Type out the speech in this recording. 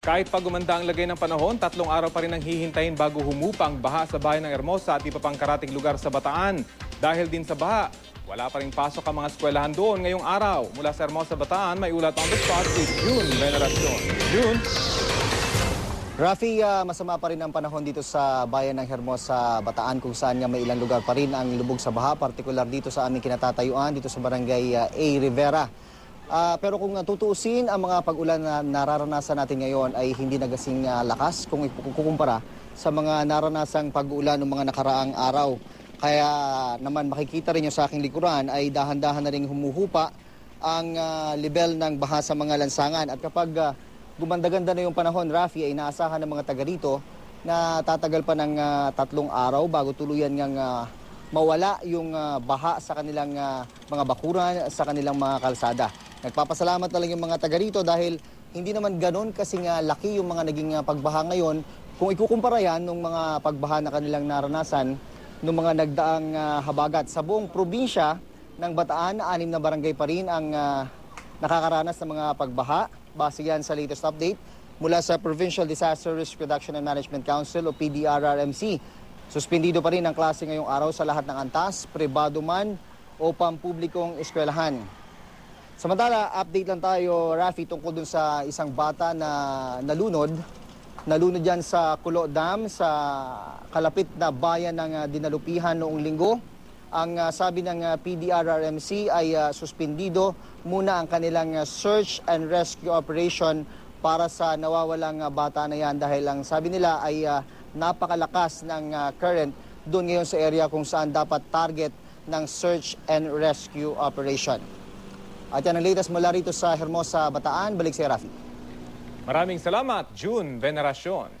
Kahit pa gumanda ang lagay ng panahon, 3 araw pa rin ang hihintayin bago humupa ang baha sa bayan ng Hermosa at iba pang karating lugar sa Bataan. Dahil din sa baha, wala pa rin pasok ang mga eskwelahan doon ngayong araw. Mula sa Hermosa, Bataan, may ulat on the spot si June Veneracion. June? Rafi, masama pa rin ang panahon dito sa bayan ng Hermosa, Bataan, kung saan may ilang lugar pa rin ang lubog sa baha, partikular dito sa aming kinatatayuan, dito sa barangay A. Rivera. Pero kung tutuusin, ang mga pag-ulan na nararanasan natin ngayon ay hindi nagasing lakas kung ikukumpara sa mga naranasang pag-ulan ng mga nakaraang araw. Kaya naman makikita rin nyo sa aking likuran ay dahan-dahan na rin humuhupa ang level ng baha sa mga lansangan. At kapag gumanda-ganda na yung panahon, Rafi, ay naasahan ng mga taga rito na tatagal pa ng 3 araw bago tuluyan ngang mawala yung baha sa kanilang mga bakuran, sa kanilang mga kalsada. Nagpapasalamat na lang yung mga taga rito dahil hindi naman ganon kasing laki yung mga naging pagbaha ngayon kung ikukumpara yan ng mga pagbaha na kanilang naranasan ng mga nagdaang habagat. Sa buong probinsya ng Bataan, 6 na barangay pa rin ang nakakaranas ng mga pagbaha. Base yan sa latest update mula sa Provincial Disaster Risk Reduction and Management Council o PDRRMC. Suspendido pa rin ang klase ngayong araw sa lahat ng antas, pribado man o pampublikong eskwelahan. Samantala, update lang tayo, Rafi, tungkol dun sa isang bata na nalunod. Nalunod yan sa Kulo Dam, sa kalapit na bayan ng Dinalupihan noong linggo. Ang sabi ng PDRRMC ay suspendido muna ang kanilang search and rescue operation para sa nawawalang bata na yan dahil ang sabi nila ay napakalakas ng current doon ngayon sa area kung saan dapat target ng search and rescue operation. At yan ang latest mula rito sa Hermosa, Bataan. Balik sa Rafi. Maraming salamat, June Veneracion.